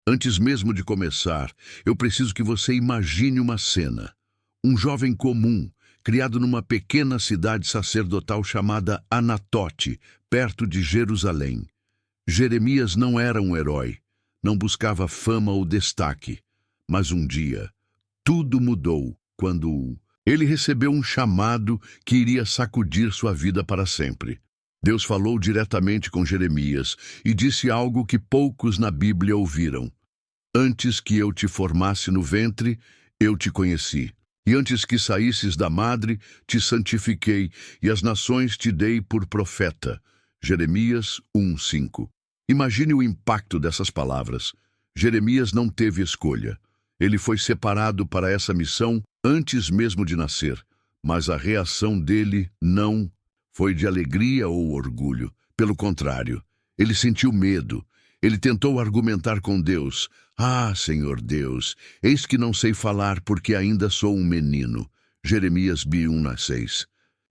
Antes mesmo de começar, eu preciso que você imagine uma cena. Um jovem comum, criado numa pequena cidade sacerdotal chamada Anatote, perto de Jerusalém. Jeremias não era um herói, não buscava fama ou destaque. Mas um dia, tudo mudou quando ele recebeu um chamado que iria sacudir sua vida para sempre. Deus falou diretamente com Jeremias e disse algo que poucos na Bíblia ouviram. Antes que eu te formasse no ventre, eu te conheci. E antes que saísses da madre, te santifiquei, e as nações te dei por profeta. Jeremias 1:5. Imagine o impacto dessas palavras. Jeremias não teve escolha. Ele foi separado para essa missão antes mesmo de nascer. Mas a reação dele não foi de alegria ou orgulho. Pelo contrário, ele sentiu medo. Ele tentou argumentar com Deus. Ah, Senhor Deus, eis que não sei falar porque ainda sou um menino. Jeremias 1:6.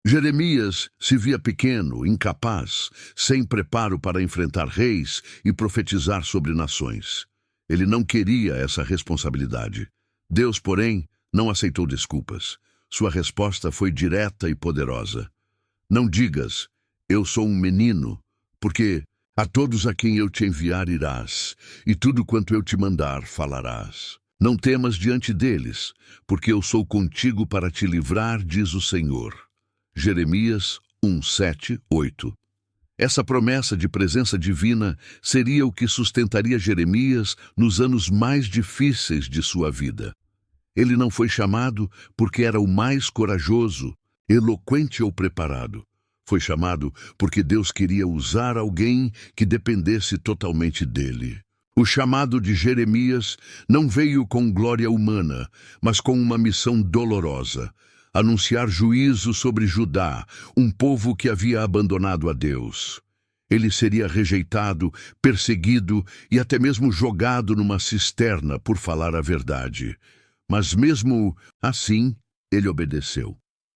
Jeremias se via pequeno, incapaz, sem preparo para enfrentar reis e profetizar sobre nações. Ele não queria essa responsabilidade. Deus, porém, não aceitou desculpas. Sua resposta foi direta e poderosa. Não digas, eu sou um menino, porque a todos a quem eu te enviar irás, e tudo quanto eu te mandar falarás. Não temas diante deles, porque eu sou contigo para te livrar, diz o Senhor. Jeremias 1:7, 8. Essa promessa de presença divina seria o que sustentaria Jeremias nos anos mais difíceis de sua vida. Ele não foi chamado porque era o mais corajoso, eloquente ou preparado. Foi chamado porque Deus queria usar alguém que dependesse totalmente dele. O chamado de Jeremias não veio com glória humana, mas com uma missão dolorosa: anunciar juízo sobre Judá, um povo que havia abandonado a Deus. Ele seria rejeitado, perseguido e até mesmo jogado numa cisterna por falar a verdade. Mas mesmo assim, ele obedeceu.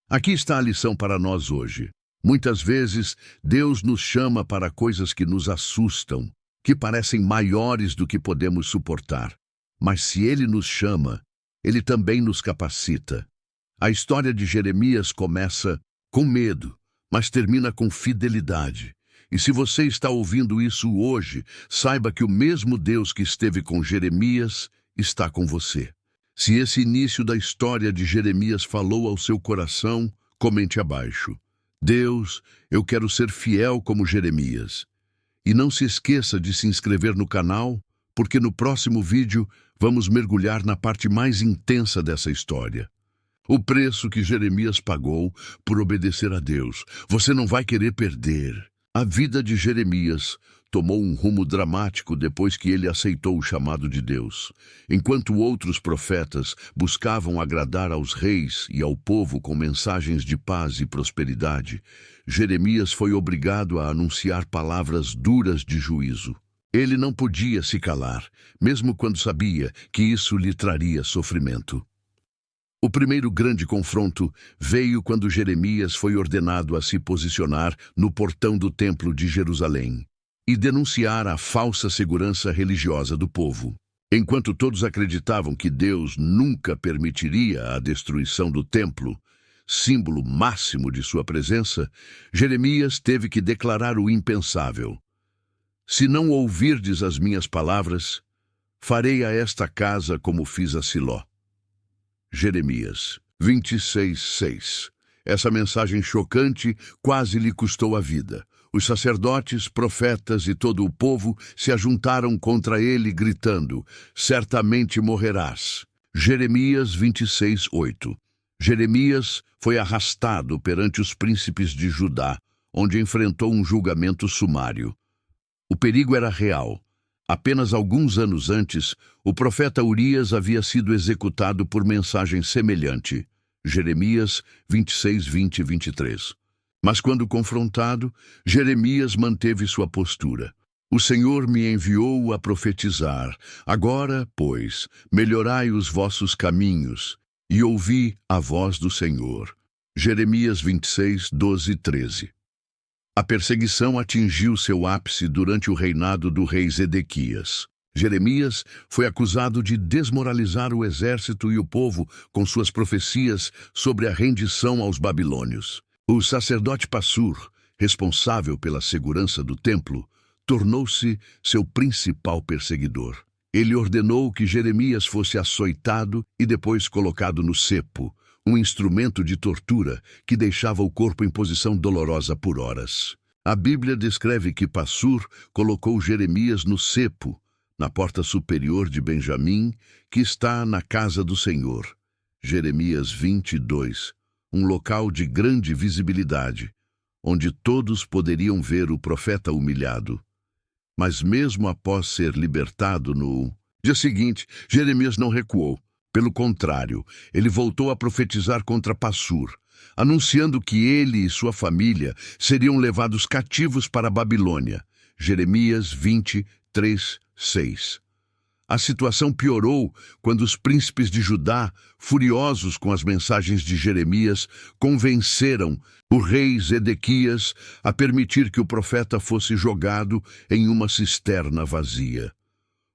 Aqui está a lição para nós hoje. Muitas vezes, Deus nos chama para coisas que nos assustam, que parecem maiores do que podemos suportar. Mas se Ele nos chama, Ele também nos capacita. A história de Jeremias começa com medo, mas termina com fidelidade. E se você está ouvindo isso hoje, saiba que o mesmo Deus que esteve com Jeremias está com você. Se esse início da história de Jeremias falou ao seu coração, comente abaixo. Deus, eu quero ser fiel como Jeremias. E não se esqueça de se inscrever no canal, porque no próximo vídeo vamos mergulhar na parte mais intensa dessa história. O preço que Jeremias pagou por obedecer a Deus. Você não vai querer perder. A vida de Jeremias tomou um rumo dramático depois que ele aceitou o chamado de Deus. Enquanto outros profetas buscavam agradar aos reis e ao povo com mensagens de paz e prosperidade, Jeremias foi obrigado a anunciar palavras duras de juízo. Ele não podia se calar, mesmo quando sabia que isso lhe traria sofrimento. O primeiro grande confronto veio quando Jeremias foi ordenado a se posicionar no portão do templo de Jerusalém e denunciar a falsa segurança religiosa do povo. Enquanto todos acreditavam que Deus nunca permitiria a destruição do templo, símbolo máximo de sua presença, Jeremias teve que declarar o impensável. Se não ouvirdes as minhas palavras, farei a esta casa como fiz a Siló. Jeremias 26:6. Essa mensagem chocante quase lhe custou a vida. Os sacerdotes, profetas e todo o povo se ajuntaram contra ele, gritando: certamente morrerás. Jeremias 26:8. Jeremias foi arrastado perante os príncipes de Judá, onde enfrentou um julgamento sumário. O perigo era real. Apenas alguns anos antes, o profeta Urias havia sido executado por mensagem semelhante. Jeremias 26:20 e 23. Mas quando confrontado, Jeremias manteve sua postura. O Senhor me enviou a profetizar. Agora, pois, melhorai os vossos caminhos e ouvi a voz do Senhor. Jeremias 26:12 e 13. A perseguição atingiu seu ápice durante o reinado do rei Zedequias. Jeremias foi acusado de desmoralizar o exército e o povo com suas profecias sobre a rendição aos babilônios. O sacerdote Passur, responsável pela segurança do templo, tornou-se seu principal perseguidor. Ele ordenou que Jeremias fosse açoitado e depois colocado no cepo, um instrumento de tortura que deixava o corpo em posição dolorosa por horas. A Bíblia descreve que Passur colocou Jeremias no cepo, na porta superior de Benjamim, que está na casa do Senhor. Jeremias 22, um local de grande visibilidade, onde todos poderiam ver o profeta humilhado. Mas mesmo após ser libertado no dia seguinte, Jeremias não recuou. Pelo contrário, ele voltou a profetizar contra Passur, anunciando que ele e sua família seriam levados cativos para a Babilônia. Jeremias 23, 6. A situação piorou quando os príncipes de Judá, furiosos com as mensagens de Jeremias, convenceram o rei Zedequias a permitir que o profeta fosse jogado em uma cisterna vazia.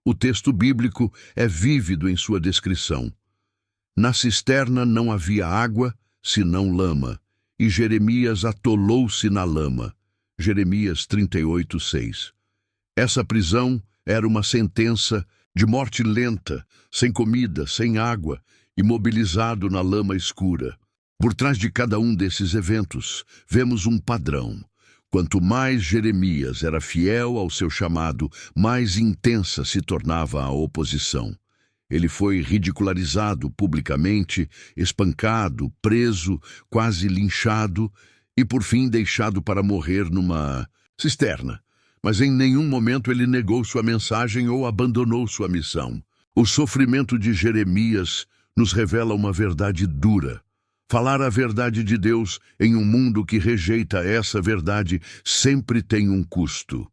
O texto bíblico é vívido em sua descrição. Na cisterna não havia água, senão lama, e Jeremias atolou-se na lama. Jeremias 38, 6. Essa prisão era uma sentença de morte lenta, sem comida, sem água, imobilizado na lama escura. Por trás de cada um desses eventos, vemos um padrão. Quanto mais Jeremias era fiel ao seu chamado, mais intensa se tornava a oposição. Ele foi ridicularizado publicamente, espancado, preso, quase linchado e, por fim, deixado para morrer numa cisterna. Mas em nenhum momento ele negou sua mensagem ou abandonou sua missão. O sofrimento de Jeremias nos revela uma verdade dura. Falar a verdade de Deus em um mundo que rejeita essa verdade sempre tem um custo.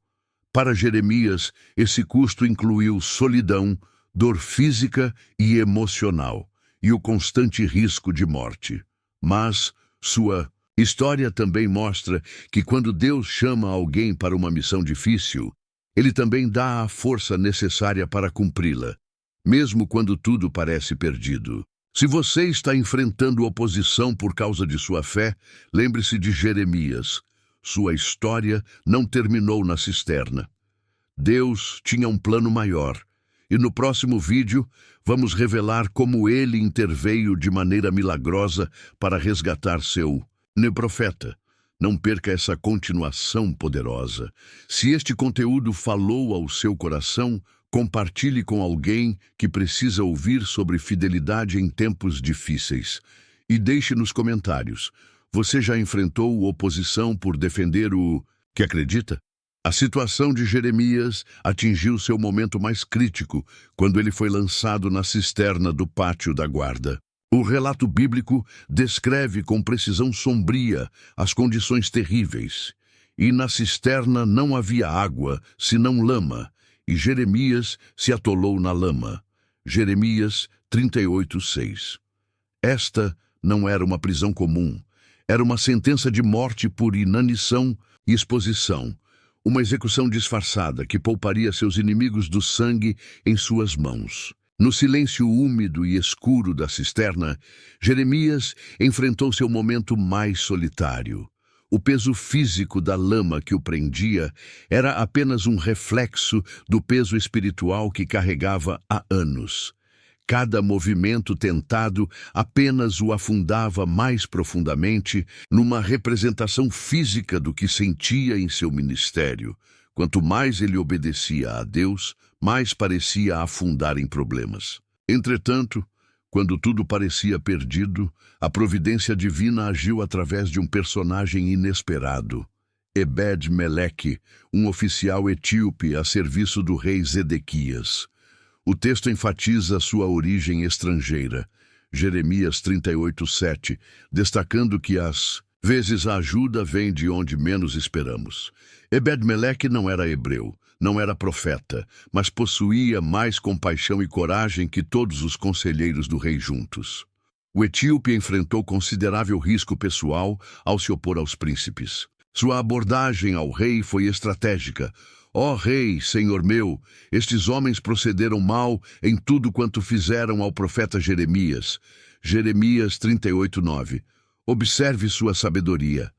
Para Jeremias, esse custo incluiu solidão, dor física e emocional, e o constante risco de morte. Mas sua história também mostra que quando Deus chama alguém para uma missão difícil, Ele também dá a força necessária para cumpri-la, mesmo quando tudo parece perdido. Se você está enfrentando oposição por causa de sua fé, lembre-se de Jeremias. Sua história não terminou na cisterna. Deus tinha um plano maior, e no próximo vídeo vamos revelar como ele interveio de maneira milagrosa para resgatar seu profeta. Não perca essa continuação poderosa. Se este conteúdo falou ao seu coração, compartilhe com alguém que precisa ouvir sobre fidelidade em tempos difíceis. E deixe nos comentários: você já enfrentou oposição por defender o que acredita? A situação de Jeremias atingiu seu momento mais crítico quando ele foi lançado na cisterna do pátio da guarda. O relato bíblico descreve com precisão sombria as condições terríveis. E na cisterna não havia água, senão lama, e Jeremias se atolou na lama. Jeremias 38, 6. Esta não era uma prisão comum. Era uma sentença de morte por inanição e exposição. Uma execução disfarçada que pouparia seus inimigos do sangue em suas mãos. No silêncio úmido e escuro da cisterna, Jeremias enfrentou seu momento mais solitário. O peso físico da lama que o prendia era apenas um reflexo do peso espiritual que carregava há anos. Cada movimento tentado apenas o afundava mais profundamente numa representação física do que sentia em seu ministério. Quanto mais ele obedecia a Deus, mais parecia afundar em problemas. Entretanto, quando tudo parecia perdido, a providência divina agiu através de um personagem inesperado. Ebed-Meleque, um oficial etíope a serviço do rei Zedequias. O texto enfatiza sua origem estrangeira, Jeremias 38, 7, destacando que às vezes a ajuda vem de onde menos esperamos. Ebed-Meleque não era hebreu, não era profeta, mas possuía mais compaixão e coragem que todos os conselheiros do rei juntos. O etíope enfrentou considerável risco pessoal ao se opor aos príncipes. Sua abordagem ao rei foi estratégica, Ó rei, senhor meu, estes homens procederam mal em tudo quanto fizeram ao profeta Jeremias. Jeremias 38:9. Observe sua sabedoria.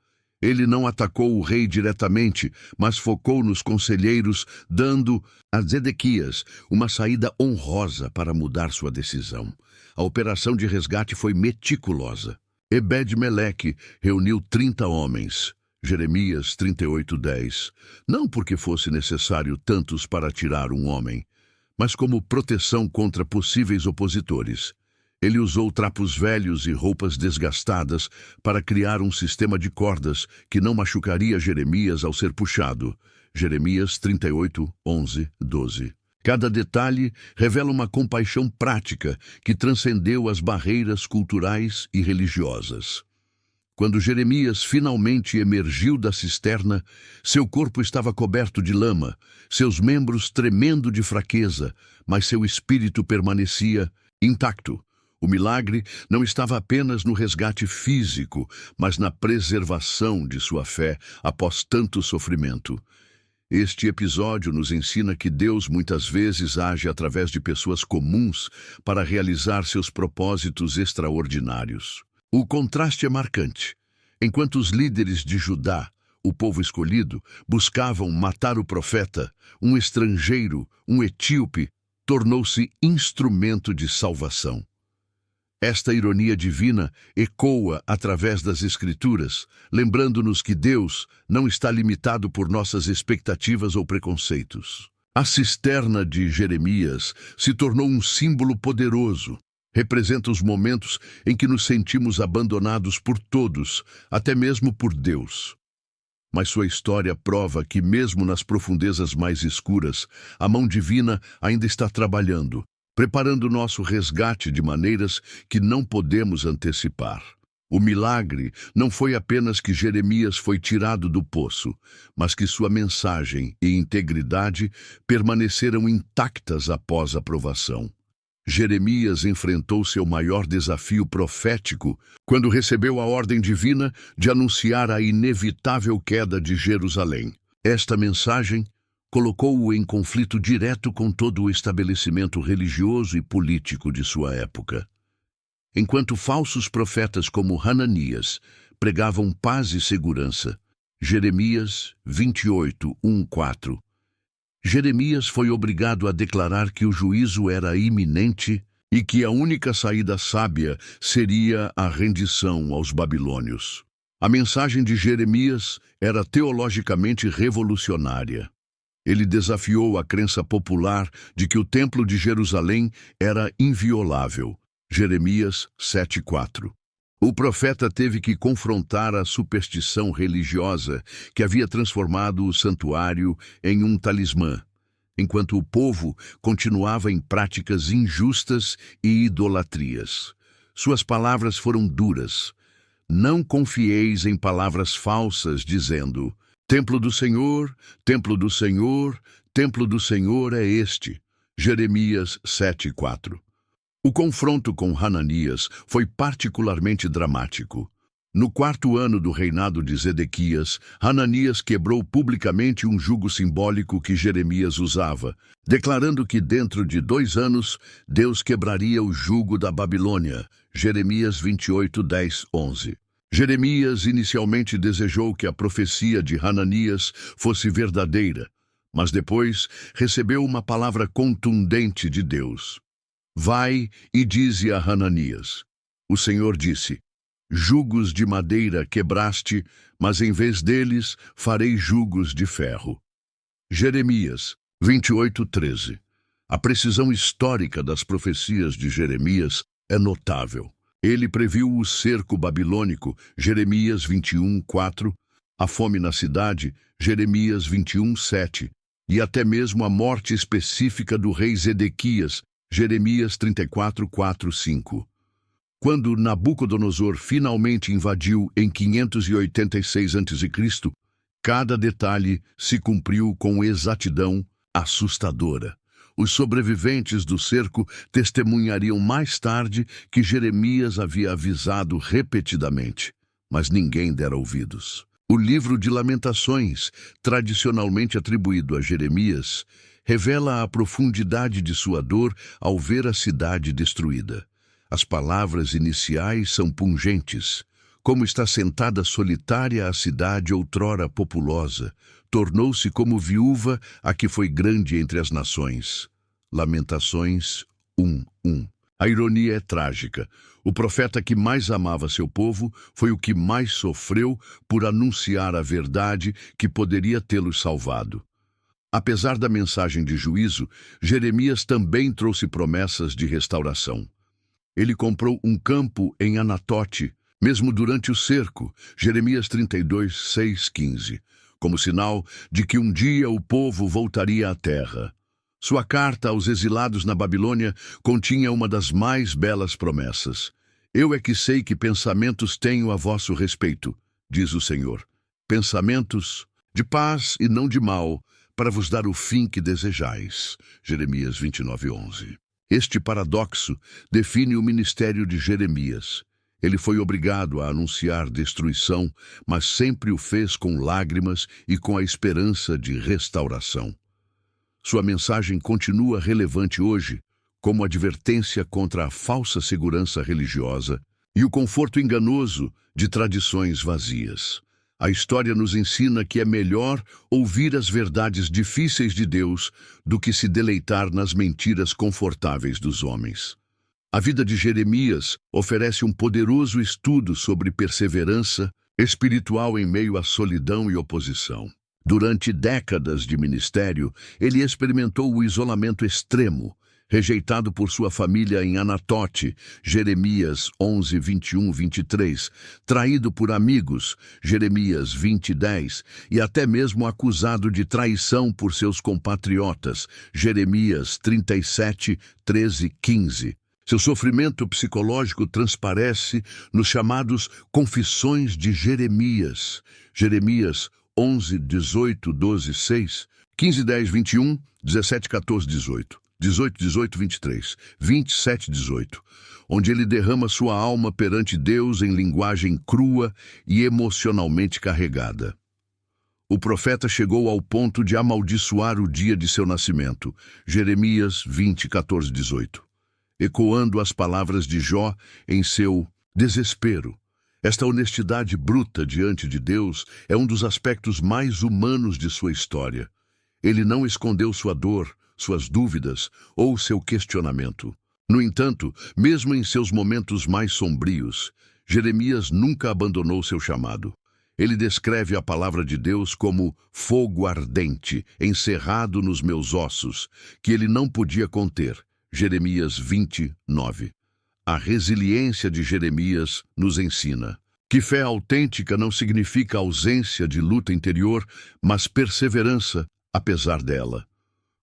Ele não atacou o rei diretamente, mas focou nos conselheiros, dando a Zedequias uma saída honrosa para mudar sua decisão. A operação de resgate foi meticulosa. Ebed-Meleque reuniu 30 homens. Jeremias 38:10. Não porque fosse necessário tantos para tirar um homem, mas como proteção contra possíveis opositores. Ele usou trapos velhos e roupas desgastadas para criar um sistema de cordas que não machucaria Jeremias ao ser puxado. Jeremias 38:11, 12. Cada detalhe revela uma compaixão prática que transcendeu as barreiras culturais e religiosas. Quando Jeremias finalmente emergiu da cisterna, seu corpo estava coberto de lama, seus membros tremendo de fraqueza, mas seu espírito permanecia intacto. O milagre não estava apenas no resgate físico, mas na preservação de sua fé após tanto sofrimento. Este episódio nos ensina que Deus muitas vezes age através de pessoas comuns para realizar seus propósitos extraordinários. O contraste é marcante. Enquanto os líderes de Judá, o povo escolhido, buscavam matar o profeta, um estrangeiro, um etíope, tornou-se instrumento de salvação. Esta ironia divina ecoa através das Escrituras, lembrando-nos que Deus não está limitado por nossas expectativas ou preconceitos. A cisterna de Jeremias se tornou um símbolo poderoso. Representa os momentos em que nos sentimos abandonados por todos, até mesmo por Deus. Mas sua história prova que, mesmo nas profundezas mais escuras, a mão divina ainda está trabalhando, preparando nosso resgate de maneiras que não podemos antecipar. O milagre não foi apenas que Jeremias foi tirado do poço, mas que sua mensagem e integridade permaneceram intactas após a provação. Jeremias enfrentou seu maior desafio profético quando recebeu a ordem divina de anunciar a inevitável queda de Jerusalém. Esta mensagem colocou-o em conflito direto com todo o estabelecimento religioso e político de sua época. Enquanto falsos profetas como Hananias pregavam paz e segurança, Jeremias 28:1-4. Jeremias foi obrigado a declarar que o juízo era iminente e que a única saída sábia seria a rendição aos babilônios. A mensagem de Jeremias era teologicamente revolucionária. Ele desafiou a crença popular de que o Templo de Jerusalém era inviolável. Jeremias 7:4. O profeta teve que confrontar a superstição religiosa que havia transformado o santuário em um talismã, enquanto o povo continuava em práticas injustas e idolatrias. Suas palavras foram duras. Não confieis em palavras falsas, dizendo: Templo do Senhor, templo do Senhor, templo do Senhor é este. Jeremias 7:4. O confronto com Hananias foi particularmente dramático. No 4º ano do reinado de Zedequias, Hananias quebrou publicamente um jugo simbólico que Jeremias usava, declarando que dentro de 2 anos Deus quebraria o jugo da Babilônia. Jeremias 28:10-11. Jeremias inicialmente desejou que a profecia de Hananias fosse verdadeira, mas depois recebeu uma palavra contundente de Deus. Vai e dize a Hananias: o Senhor disse, jugos de madeira quebraste, mas em vez deles farei jugos de ferro. Jeremias 28:13. A precisão histórica das profecias de Jeremias é notável. Ele previu o cerco babilônico, Jeremias 21:4, a fome na cidade, Jeremias 21:7, e até mesmo a morte específica do rei Zedequias, Jeremias 34:4-5. Quando Nabucodonosor finalmente invadiu em 586 a.C., cada detalhe se cumpriu com exatidão assustadora. Os sobreviventes do cerco testemunhariam mais tarde que Jeremias havia avisado repetidamente, mas ninguém dera ouvidos. O livro de Lamentações, tradicionalmente atribuído a Jeremias, revela a profundidade de sua dor ao ver a cidade destruída. As palavras iniciais são pungentes. Como está sentada solitária a cidade outrora populosa, tornou-se como viúva a que foi grande entre as nações. Lamentações 1:1. A ironia é trágica. O profeta que mais amava seu povo foi o que mais sofreu por anunciar a verdade que poderia tê-los salvado. Apesar da mensagem de juízo, Jeremias também trouxe promessas de restauração. Ele comprou um campo em Anatote, mesmo durante o cerco, Jeremias 32, 6, 15, como sinal de que um dia o povo voltaria à terra. Sua carta aos exilados na Babilônia continha uma das mais belas promessas. Eu é que sei que pensamentos tenho a vosso respeito, diz o Senhor. Pensamentos de paz e não de mal, para vos dar o fim que desejais. Jeremias 29:11. Este paradoxo define o ministério de Jeremias. Ele foi obrigado a anunciar destruição, mas sempre o fez com lágrimas e com a esperança de restauração. Sua mensagem continua relevante hoje, como advertência contra a falsa segurança religiosa e o conforto enganoso de tradições vazias. A história nos ensina que é melhor ouvir as verdades difíceis de Deus do que se deleitar nas mentiras confortáveis dos homens. A vida de Jeremias oferece um poderoso estudo sobre perseverança espiritual em meio à solidão e oposição. Durante décadas de ministério, ele experimentou o isolamento extremo, rejeitado por sua família em Anatote, Jeremias 11, 21, 23, traído por amigos, Jeremias 20, 10, e até mesmo acusado de traição por seus compatriotas, Jeremias 37, 13, 15. Seu sofrimento psicológico transparece nos chamados Confissões de Jeremias, Jeremias 11, 18, 12, 6, 15, 10, 21, 17, 14, 18, 18, 18, 23, 27, 18, onde ele derrama sua alma perante Deus em linguagem crua e emocionalmente carregada. O profeta chegou ao ponto de amaldiçoar o dia de seu nascimento, Jeremias 20, 14, 18, ecoando as palavras de Jó em seu desespero. Esta honestidade bruta diante de Deus é um dos aspectos mais humanos de sua história. Ele não escondeu sua dor, suas dúvidas ou seu questionamento. No entanto, mesmo em seus momentos mais sombrios, Jeremias nunca abandonou seu chamado. Ele descreve a palavra de Deus como fogo ardente, encerrado nos meus ossos, que ele não podia conter. Jeremias 20, 9. A resiliência de Jeremias nos ensina que fé autêntica não significa ausência de luta interior, mas perseverança apesar dela.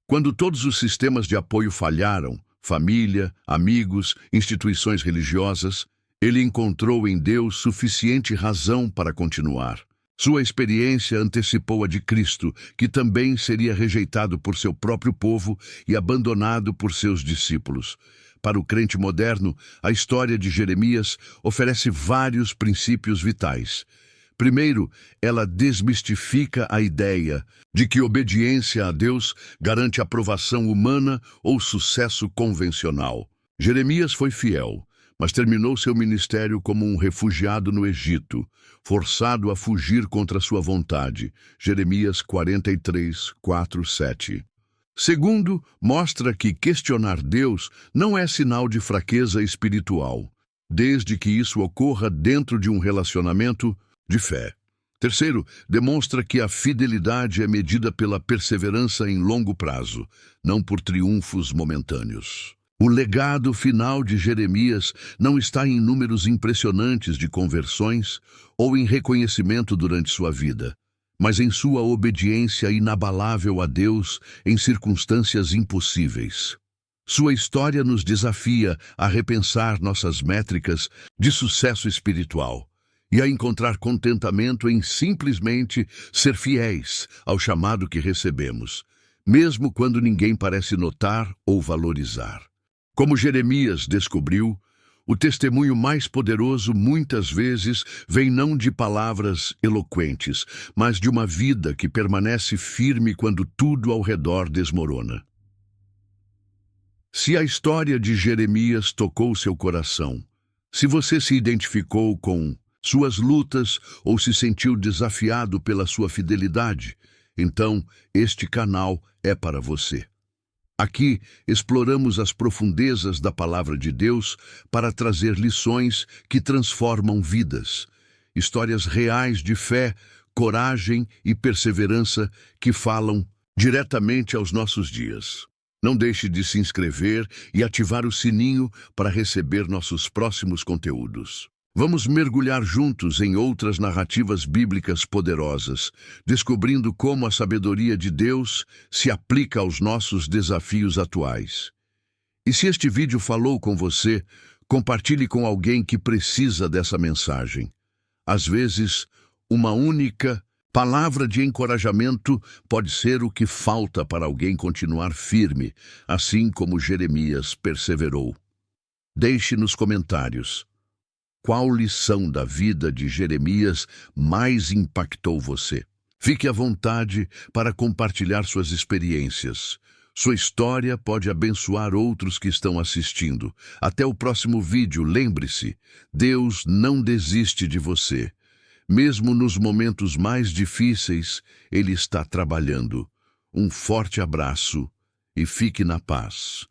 Quando todos os sistemas de apoio falharam, família, amigos, instituições religiosas, ele encontrou em Deus suficiente razão para continuar. Sua experiência antecipou a de Cristo, que também seria rejeitado por seu próprio povo e abandonado por seus discípulos. Para o crente moderno, a história de Jeremias oferece vários princípios vitais. Primeiro, ela desmistifica a ideia de que obediência a Deus garante aprovação humana ou sucesso convencional. Jeremias foi fiel, mas terminou seu ministério como um refugiado no Egito, forçado a fugir contra sua vontade. Jeremias 43, 4, 7. Segundo, mostra que questionar Deus não é sinal de fraqueza espiritual, desde que isso ocorra dentro de um relacionamento de fé. Terceiro, demonstra que a fidelidade é medida pela perseverança em longo prazo, não por triunfos momentâneos. O legado final de Jeremias não está em números impressionantes de conversões ou em reconhecimento durante sua vida, mas em sua obediência inabalável a Deus em circunstâncias impossíveis. Sua história nos desafia a repensar nossas métricas de sucesso espiritual e a encontrar contentamento em simplesmente ser fiéis ao chamado que recebemos, mesmo quando ninguém parece notar ou valorizar. Como Jeremias descobriu, O testemunho mais poderoso, muitas vezes, vem não de palavras eloquentes, mas de uma vida que permanece firme quando tudo ao redor desmorona. Se a história de Jeremias tocou seu coração, se você se identificou com suas lutas ou se sentiu desafiado pela sua fidelidade, então este canal é para você. Aqui exploramos as profundezas da Palavra de Deus para trazer lições que transformam vidas, histórias reais de fé, coragem e perseverança que falam diretamente aos nossos dias. Não deixe de se inscrever e ativar o sininho para receber nossos próximos conteúdos. Vamos mergulhar juntos em outras narrativas bíblicas poderosas, descobrindo como a sabedoria de Deus se aplica aos nossos desafios atuais. E se este vídeo falou com você, compartilhe com alguém que precisa dessa mensagem. Às vezes, uma única palavra de encorajamento pode ser o que falta para alguém continuar firme, assim como Jeremias perseverou. Deixe nos comentários qual lição da vida de Jeremias mais impactou você. Fique à vontade para compartilhar suas experiências. Sua história pode abençoar outros que estão assistindo. Até o próximo vídeo, lembre-se, Deus não desiste de você. Mesmo nos momentos mais difíceis, Ele está trabalhando. Um forte abraço e fique na paz.